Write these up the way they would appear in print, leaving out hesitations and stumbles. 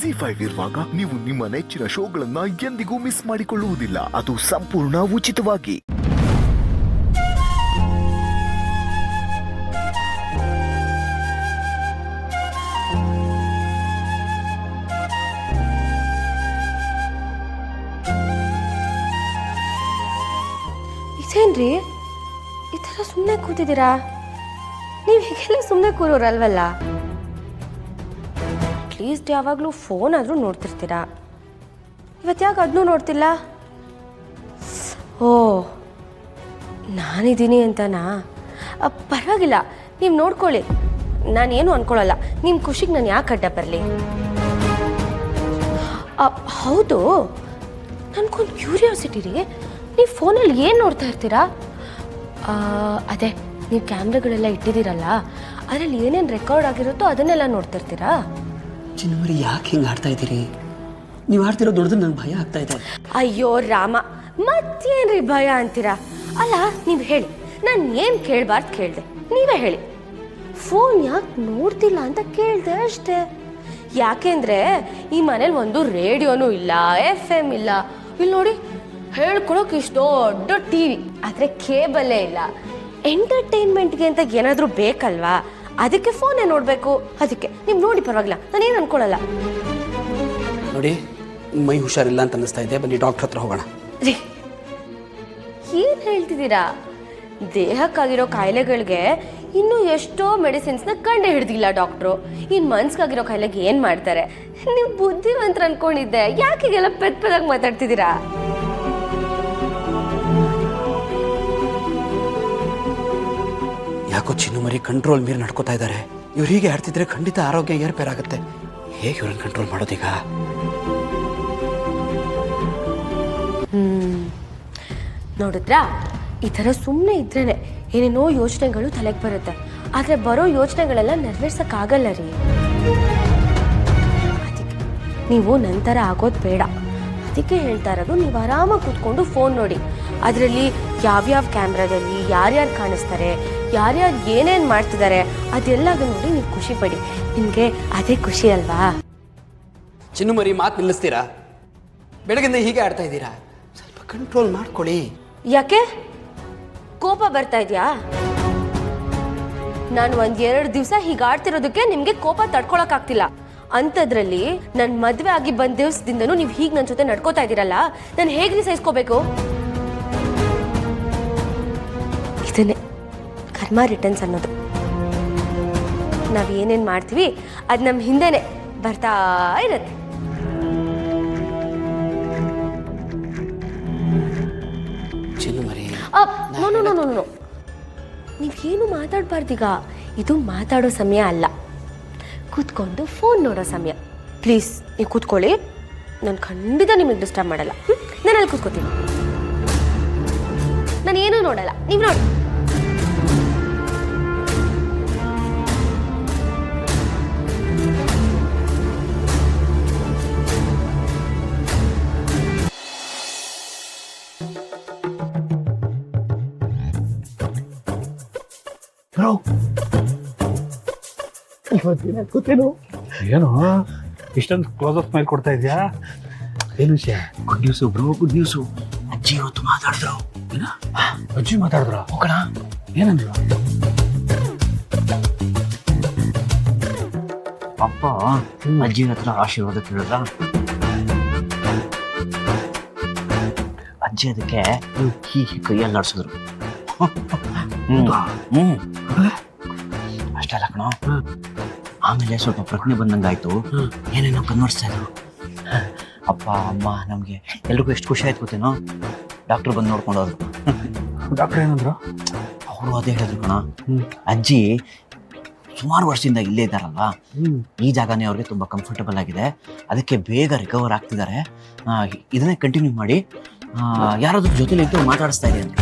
ZEE5 ಇರುವಾಗ ನೀವು ನಿಮ್ಮ ನೆಚ್ಚಿನ ಶೋಗಳನ್ನ ಎಂದಿಗೂ ಮಿಸ್ ಮಾಡಿಕೊಳ್ಳುವುದಿಲ್ಲ. ಅದು ಸಂಪೂರ್ಣ ಉಚಿತವಾಗಿ. ಇದೇನ್ರಿ ಈ ಥರ ಸುಮ್ಮನೆ ಕೂತಿದ್ದೀರಾ? ನೀವು ಹೀಗೆಲ್ಲ ಸುಮ್ಮನೆ ಕೂರೋರಲ್ವಲ್ಲ. ಅಟ್ಲೀಸ್ಟ್ ಯಾವಾಗಲೂ ಫೋನ್ ಆದರೂ ನೋಡ್ತಿರ್ತೀರಾ. ಇವತ್ತು ಯಾಕೆ ಅದನ್ನೂ ನೋಡ್ತಿಲ್ಲ? ಓ, ನಾನಿದ್ದೀನಿ ಅಂತನಾ? ಪರವಾಗಿಲ್ಲ, ನೀವು ನೋಡ್ಕೊಳ್ಳಿ, ನಾನೇನು ಅಂದ್ಕೊಳ್ಳಲ್ಲ. ನಿಮ್ಮ ಖುಷಿಗೆ ನಾನು ಯಾಕೆ ಅಡ್ಡ ಬರಲಿ? ಹೌದು, ನನಗೊಂದು ಕ್ಯೂರಿಯಾಸಿಟಿ ರೀ. ನೀವು ಫೋನಲ್ಲಿ ಏನು ನೋಡ್ತಾ ಇರ್ತೀರಾ? ಅದೇ ನೀವು ಕ್ಯಾಮ್ರಾಗಳೆಲ್ಲ ಇಟ್ಟಿದ್ದೀರಲ್ಲ, ಅದರಲ್ಲಿ ಏನೇನು ರೆಕಾರ್ಡ್ ಆಗಿರುತ್ತೋ ಅದನ್ನೆಲ್ಲ ನೋಡ್ತಿರ್ತೀರಾ? ಚಿನ್ನಮರಿ, ಯಾಕೆ ಹಿಂಗೆ ಆಡ್ತಾ ಇದ್ದೀರಿ? ನೀವು ಆಡ್ತಿರೋ ದೊಡ್ಡದು ನಂಗೆ ಭಯ ಆಗ್ತಾ ಇದೆ. ಅಯ್ಯೋ ರಾಮ, ಮತ್ತೇನ್ರಿ ಭಯ ಅಂತೀರಾ? ಅಲ್ಲ, ನೀವು ಹೇಳಿ, ನಾನು ಏನು ಕೇಳಬಾರ್ದು ಕೇಳಿದೆ, ನೀವೇ ಹೇಳಿ. ಫೋನ್ ಯಾಕೆ ನೋಡ್ತಿಲ್ಲ ಅಂತ ಕೇಳಿದೆ ಅಷ್ಟೇ. ಯಾಕೆಂದರೆ ಈ ಮನೇಲಿ ಒಂದು ರೇಡಿಯೋನೂ ಇಲ್ಲ, FM ಇಲ್ಲ. ಇಲ್ಲಿ ನೋಡಿ, ಹೇಳ್ಕೊಳಕ್ಕೆ ಇಷ್ಟು ದೊಡ್ಡ TV, ಆದರೆ ಕೇಬಲ್ಲೇ ಇಲ್ಲ. ಎಂಟರ್ಟೈನ್ಮೆಂಟ್ಗೆ ಅಂತ ಏನಾದರೂ ಬೇಕಲ್ವಾ? ಅದಕ್ಕೆ ಫೋನೇ ನೋಡಬೇಕು. ಅದಕ್ಕೆ ನೀವು ನೋಡಿ, ಪರವಾಗಿಲ್ಲ, ನಾನೇನು ಅನ್ಕೊಳ್ಳಲ್ಲ. ನೋಡಿ, ಮೈ ಹುಷಾರಿಲ್ಲ ಅಂತ ಅನ್ನಿಸ್ತಾ ಇದೆ, ಬನ್ನಿ ಡಾಕ್ಟರ್ ಹತ್ರ ಹೋಗೋಣ. ರೀ, ಏನು ಹೇಳ್ತಿದ್ದೀರಾ? ದೇಹಕ್ಕಾಗಿರೋ ಕಾಯಿಲೆಗಳಿಗೆ ಇನ್ನೂ ಎಷ್ಟೋ ಮೆಡಿಸಿನ್ಸ್ನ ಕಂಡು ಹಿಡ್ದಿಲ್ಲ ಡಾಕ್ಟ್ರು. ಇನ್ನು ಮನ್ಸ್ಗಾಗಿರೋ ಕಾಯಿಲೆಗೆ ಏನು ಮಾಡ್ತಾರೆ? ನೀವು ಬುದ್ಧಿವಂತರ ಅನ್ಕೊಂಡಿದ್ದೆ. ಯಾಕೀಗೆಲ್ಲ ಪೆದ್ದಾಗಿ ಮಾತಾಡ್ತಿದ್ದೀರಾ? ಯಾಕೋ ಚಿನ್ನಮರಿ ಕಂಟ್ರೋಲ್ ಮೀರಿ ನಡ್ಕೋತಾ ಇದ್ದಾರೆ. ಇವ್ರು ಹೀಗೆ ಆಡ್ತಿದ್ರೆ ಖಂಡಿತ ಆರೋಗ್ಯ ಏರ್ಪೇರಾಗುತ್ತೆ. ಹೇಗೆ ಇವ್ರನ್ನ ಕಂಟ್ರೋಲ್ ಮಾಡೋದೀಗ? ನೋಡಿದ್ರಾ, ಈ ಥರ ಸುಮ್ಮನೆ ಇದ್ರೇನೆ ಏನೇನೋ ಯೋಚನೆಗಳು ತಲೆಗೆ ಬರುತ್ತೆ. ಆದರೆ ಬರೋ ಯೋಚನೆಗಳೆಲ್ಲ ನೆರವೇರ್ಸೋಕ್ಕಾಗಲ್ಲ ರೀ. ಅದಕ್ಕೆ ನೀವು ನಂತರ ಆಗೋದು ಬೇಡ. ಅದಕ್ಕೆ ಹೇಳ್ತಾ ಇರೋದು, ನೀವು ಆರಾಮಾಗಿ ಕೂತ್ಕೊಂಡು ಫೋನ್ ನೋಡಿ. ಅದರಲ್ಲಿ ಯಾವ್ಯಾವ ಕ್ಯಾಮ್ರಾದಲ್ಲಿ ಯಾರ್ಯಾರು ಕಾಣಿಸ್ತಾರೆ, ಯಾರ್ಯಾರು ಏನೇನು ಮಾಡ್ತಿದ್ದಾರೆ, ಅದೆಲ್ಲದ ನೋಡಿ ನೀವು ಖುಷಿ ಪಡಿ. ನಿಮಗೆ ಅದೇ ಖುಷಿ ಅಲ್ವಾ? ಚಿನ್ನಮರಿ, ಮಾತು ನಿಲ್ಲಿಸ್ತೀರಾ? ಬೆಳಗಿಂದ ಹೀಗೆ ಆಡ್ತಾ ಇದ್ದೀರಾ, ಸ್ವಲ್ಪ ಕಂಟ್ರೋಲ್ ಮಾಡ್ಕೊಳ್ಳಿ. ಯಾಕೆ ಕೋಪ ಬರ್ತಾ ಇದೆಯಾ? ನಾನು 1-2 ದಿವಸ ಹೀಗೆ ಆಡ್ತಿರೋದಕ್ಕೆ ನಿಮಗೆ ಕೋಪ ತಡ್ಕೊಳಕ್ಕಾಗ್ತಿಲ್ಲ. ಅಂಥದ್ರಲ್ಲಿ ನನ್ನ ಮದುವೆ ಆಗಿ ಬಂದ ದಿವಸದಿಂದನೂ ನೀವು ಹೀಗೆ ನನ್ನ ಜೊತೆ ನಡ್ಕೋತಾ ಇದ್ದೀರಲ್ಲ, ನಾನು ಹೇಗ್ರಿ ಸಹಿಸ್ಕೋಬೇಕು? ಇದನ್ನೇ ಕರ್ಮ ರಿಟರ್ನ್ಸ್ ಅನ್ನೋದು. ನಾವು ಏನೇನು ಮಾಡ್ತೀವಿ ಅದು ನಮ್ಮ ಹಿಂದೆನೆ ಬರ್ತಾ ಇರುತ್ತೆ. ಚಿನ್ನಮರಿ, ನೋ, ನೀವೇನು ಮಾತಾಡಬಾರ್ದೀಗ. ಇದು ಮಾತಾಡೋ ಸಮಯ ಅಲ್ಲ, ಕೂತ್ಕೊಂಡು ಫೋನ್ ನೋಡೋ ಸಮಯ. ಪ್ಲೀಸ್, ನೀವು ಕೂತ್ಕೊಳ್ಳಿ. ನಾನು ಖಂಡಿತ ನಿಮಗೆ ಡಿಸ್ಟರ್ಬ್ ಮಾಡಲ್ಲ. ನಾನು ಅಲ್ಲಿ ಕೂತ್ಕೋತೀನಿ, ನಾನು ಏನೂ ನೋಡಲ್ಲ, ನೀವು ನೋಡಿ. ಏನು ಇಷ್ಟೊಂದು ಕ್ಲೋಸ್ ಅಪ್ ಸ್ಮೈಲ್ ಕೊಡ್ತಾ ಇದೆಯಾ? ಏನು ವಿಷಯ? Good news bro, good news. ಅಜ್ಜಿ ಇವತ್ತು ಮಾತಾಡಿದ್ರು. ಅಜ್ಜಿ ಮಾತಾಡಿದ್ರ? ಹೋಗೋಣ. ಏನಂದ್ರು? ಅಪ್ಪ ಅಜ್ಜಿ ಹತ್ರ ಆಶೀರ್ವಾದ ಕೇಳಿದ್ರ. ಅಜ್ಜಿ ಅದಕ್ಕೆ ಹೀಗೆ ಕೈಯಲ್ಲಿ ನಡೆಸಿದ್ರು. ಅಷ್ಟೆಲ್ಲ ಕಣೋ. ಆಮೇಲೆ ಸ್ವಲ್ಪ ಪ್ರಜ್ಞೆ ಬಂದಂಗಾಯ್ತು. ಏನೇನೋ ಕನ್ವರ್ಸ್ತಾ ಇದ್ರು. ಅಪ್ಪ ಅಮ್ಮ ನಮ್ಗೆ ಎಲ್ರಿಗೂ ಎಷ್ಟು ಖುಷಿ ಆಯ್ತು ಗೊತ್ತೇನೋ. ಡಾಕ್ಟರ್ ಬಂದು ನೋಡ್ಕೊಂಡು ಹೋದ್ರು. ಡಾಕ್ಟರ್ ಏನಂದ್ರು? ಅವರು ಅದೇ ಹೇಳಿದ್ರು ಕಣ. ಅಜ್ಜಿ ಸುಮಾರು ವರ್ಷದಿಂದ ಇಲ್ಲೇ ಇದ್ದಾರಲ್ವಾ, ಈ ಜಾಗನೇ ಅವ್ರಿಗೆ ತುಂಬಾ ಕಂಫರ್ಟಬಲ್ ಆಗಿದೆ. ಅದಕ್ಕೆ ಬೇಗ ರಿಕವರ್ ಆಗ್ತಿದ್ದಾರೆ. ಇದನ್ನೇ ಕಂಟಿನ್ಯೂ ಮಾಡಿ. ಯಾರಾದ್ರೂ ಜೊತೆಲಿ ಇದ್ದು ಮಾತಾಡಿಸ್ತಾ ಇದೆ ಅಂತ.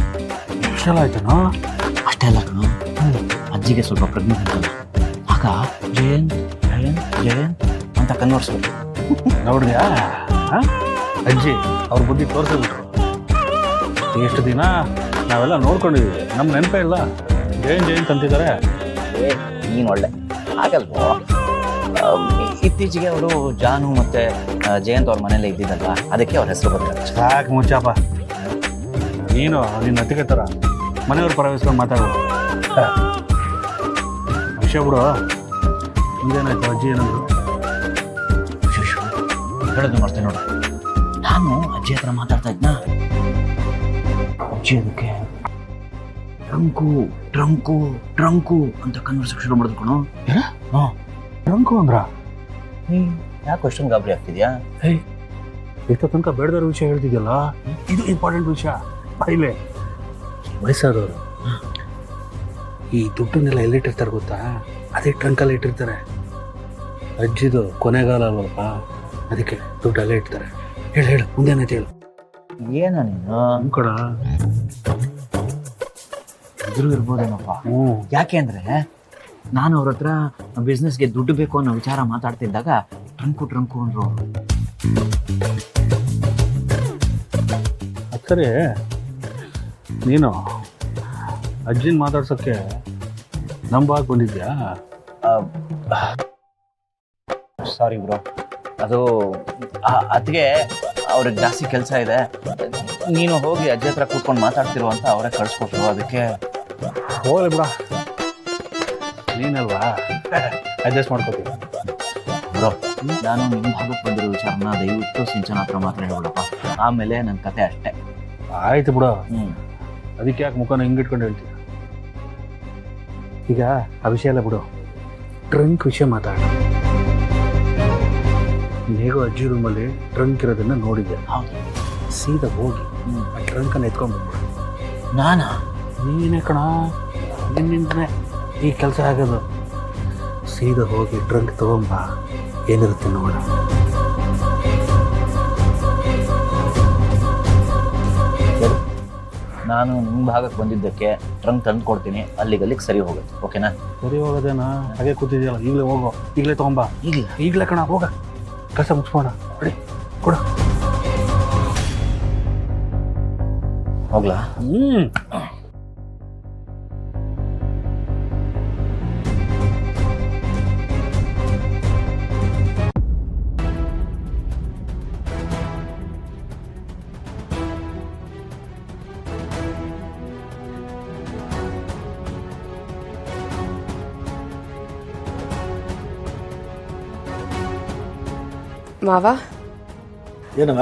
ಅಷ್ಟೆಲ್ಲ ಆಯ್ತನೋ? ಅಷ್ಟೇ ಅಲ್ಲ ಕಣ, ಅಜ್ಜಿಗೆ ಸ್ವಲ್ಪ ಪ್ರಜ್ಞೆ ಬಂತಲ್ಲ, ಆಗ ಜಯನ್ ಜಯನ್ ಜಯನ್ ಅಂತ ಕನ್ವರ್ಸ್ಬಿಟ್ರು. ನೋಡಿದ್ಯಾ ಅಜ್ಜಿ ಅವ್ರ ಬುದ್ಧಿ ತೋರಿಸ್ಬಿಟ್ರು. ಎಷ್ಟು ದಿನ ನಾವೆಲ್ಲ ನೋಡ್ಕೊಂಡಿದ್ದೀವಿ, ನಮ್ಮ ನೆನಪೇ ಇಲ್ಲ. ಜಯನ್ ಜಯಂತ್ ಅಂತಿದ್ದಾರೆ. ನೀನು ಒಳ್ಳೆ ಆಗಲ್ವೋ? ಇತ್ತೀಚೆಗೆ ಅವರು ಜಾನು ಮತ್ತೆ ಜಯಂತ್ ಅವ್ರ ಮನೇಲೆ ಇದ್ದಿದ್ದಲ್ವಾ, ಅದಕ್ಕೆ ಅವ್ರ ಹೆಸರು ಬಂದಿದೆ. ಸಾಕು ಮುಚ್ಚಪ್ಪ, ನೀನು ನಿನ್ನ ಅತ್ತಿಗೆ ಥರ ಮನೆಯವ್ರ ಪರವಿಸ್ಕೊಂಡು ಮಾತಾಡೋದು. ವಿಷಯ ಬಿಡು, ಇದೇನಾಯ್ತು ಅಜ್ಜಿ ಏನಂದ್ರು? ಶುಶು ಹೇಳೋದು ಮಾಡ್ತೀನಿ ನೋಡು. ನಾನು ಅಜ್ಜಿ ಹತ್ರ ಮಾತಾಡ್ತಾ ಇದ್ನ, ಅಜ್ಜಿ ಅದಕ್ಕೆ ಟ್ರಂಕು ಟ್ರಂಕು ಟ್ರಂಕು ಅಂತ ಕನ್ವರ್ಸೇಷನ್ ಶುರು ಮಾಡಿದ್ರು ಕಣೋ. ಹಾಂ, ಟ್ರಂಕು ಅಂದ್ರ? ಯಾಕೆ ಅಷ್ಟೊಂದು ಗಾಬರಿ ಆಗ್ತಿದ್ಯಾ? ಇಷ್ಟ ತನಕ ಬೇಡದಾರ ವಿಷಯ ಹೇಳ್ತಿದ್ಯಲ್ಲ, ಇದು ಇಂಪಾರ್ಟೆಂಟ್ ವಿಷಯ. ಇಲ್ಲೇ ವಯಸ್ಸಾದವರು ಈ ದುಡ್ಡನ್ನೆಲ್ಲ ಎಲ್ಲಿಟ್ಟಿರ್ತಾರೆ ಗೊತ್ತಾ? ಅದೇ ಟ್ರಂಕಲ್ಲಿ ಇಟ್ಟಿರ್ತಾರೆ. ಅಜ್ಜಿದು ಕೊನೆಗಾಲ ಅಲ್ವಲ್ಪ, ಅದಕ್ಕೆ ದುಡ್ಡಲ್ಲೇ ಇಡ್ತಾರೆ. ಹೇಳು ಮುಂದೇನೈತೆ ಹೇಳು. ಏನ ನೀನು ಕಡ ಇದ್ರು ಇರ್ಬೋದೇನಪ್ಪ. ಹ್ಞೂ, ಯಾಕೆ ಅಂದ್ರೆ ನಾನು ಅವ್ರ ಹತ್ರ ಬಿಸ್ನೆಸ್ಗೆ ದುಡ್ಡು ಬೇಕು ಅನ್ನೋ ವಿಚಾರ ಮಾತಾಡ್ತಿದ್ದಾಗ ಟ್ರಂಕು ಟ್ರಂಕು ಅಂದ್ರು. ಸರಿ, ನೀನು ಅಜ್ಜಿನ ಮಾತಾಡ್ಸೋಕ್ಕೆ ನಂಬಾಗಿ ಬಂದಿದ್ಯಾ? ಸಾರಿ ಬ್ರೋ, ಅದು ಅದಕ್ಕೆ ಅವ್ರಿಗೆ ಜಾಸ್ತಿ ಕೆಲಸ ಇದೆ, ನೀನು ಹೋಗಿ ಅಜ್ಜಿ ಹತ್ರ ಕೂತ್ಕೊಂಡು ಮಾತಾಡ್ತಿರೋ ಅಂತ ಅವರೇ ಕಳಿಸ್ಕೊಟ್ರು. ಅದಕ್ಕೆ ಹೋಗಲಿ ಬಿಡ, ನೀನಲ್ವಾ ಅಡ್ಜಸ್ಟ್ ಮಾಡ್ಕೋತೀವಿ. ಬ್ರೋ, ನಾನು ನಿಮ್ಮ ಭಾಗಕ್ಕೆ ಬಂದಿರೋ ವಿಚಾರನ ದಯವಿಟ್ಟು ಸಿಂಚನ ಹತ್ರ ಮಾತ್ರ ಹೇಳ್ಬಿಡಪ್ಪ, ಆಮೇಲೆ ನನ್ನ ಕತೆ ಅಷ್ಟೇ. ಆಯ್ತು ಬಿಡು, ಹ್ಞೂ ಅದಕ್ಕೆ ಯಾಕೆ ಮುಖನ ಹಿಂಗಿಟ್ಕೊಂಡು ಹೇಳ್ತೀಯ? ಈಗ ಆ ವಿಷಯ ಎಲ್ಲ ಬಿಡು, ಟ್ರಂಕ್ ವಿಷಯ ಮಾತಾಡ. ಹೇಗೋ ಅಜ್ಜಿ ರೂಮಲ್ಲಿ ಟ್ರಂಕ್ ಇರೋದನ್ನ ನೋಡಿದ್ದೆ. ಹೌದು, ಸೀದಾ ಹೋಗಿ ಆ ಟ್ರಂಕನ್ನು ಎತ್ಕೊಂಡು ಬಂದ್ಬಿಡು. ನಾನಾ? ನೀನೇ ಕಣ, ನಿನ್ನಿಂದನೇ ಈ ಕೆಲಸ ಆಗೋದು. ಸೀದಾ ಹೋಗಿ ಟ್ರಂಕ್ ತಗೊಂಬ, ಏನಿರುತ್ತೆ ನೋಡ. ನಾನು ನಿಮ್ಮ ಭಾಗಕ್ಕೆ ಬಂದಿದ್ದಕ್ಕೆ ಟ್ರಂಕ್ ತಂದು ಕೊಡ್ತೀನಿ, ಅಲ್ಲಿಗೆ ಸರಿ ಹೋಗುತ್ತೆ. ಓಕೆನಾ? ಸರಿ ಹೋಗೋದೇನಾ? ಹಾಗೆ ಕೂತಿದ್ಯಲ್ಲ, ಈಗಲೇ ಹೋಗೋ, ಈಗಲೇ ತಗೊಂಬ. ಈಗಲೇ ಕಣ, ಹೋಗ, ಕಸ ಮುಗಿಸ್ಬೋಣ. ಬಿಡಿ ಕೊಡ. ಹೋಗ್ಲಾ? ಮಾವ, ಏನವ?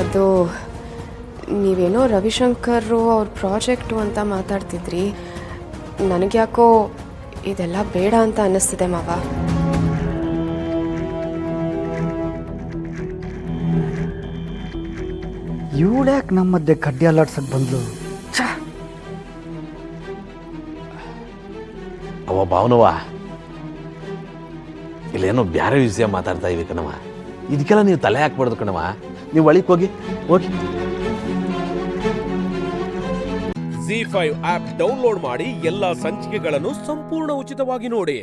ಅದು ನೀವೇನೋ ರವಿಶಂಕರ್ ಅವ್ರ ಪ್ರಾಜೆಕ್ಟು ಅಂತ ಮಾತಾಡ್ತಿದ್ರಿ. ನನಗ್ಯಾಕೋ ಇದೆಲ್ಲ ಬೇಡ ಅಂತ ಅನ್ನಿಸ್ತಿದೆ ಮಾವ. ಇವಳ್ಯಾಕೆ ನಮ್ಮ ಮಧ್ಯೆ ಕಡ್ಡಿ ಅಲ್ಲಾಡ್ಸಕ್ಕೆ ಬಂದ್ಲು? ಅವ ಭಾವನವ, ಇಲ್ಲೇನೋ ಬ್ಯಾರೆ ವಿಷಯ ಮಾತಾಡ್ತಾ ಇವಿ ಕಣವ. ಇದಕ್ಕೆಲ್ಲ ನೀವು ತಲೆ ಹಾಕ್ಬಾರ್ದು ಕಣವ. ನೀವು ಒಳಗೆ ಹೋಗಿ ಹೋಗಿ. ZEE5 ಆಪ್ ಡೌನ್ಲೋಡ್ ಮಾಡಿ ಎಲ್ಲಾ ಸಂಚಿಕೆಗಳನ್ನು ಸಂಪೂರ್ಣ ಉಚಿತವಾಗಿ ನೋಡಿ.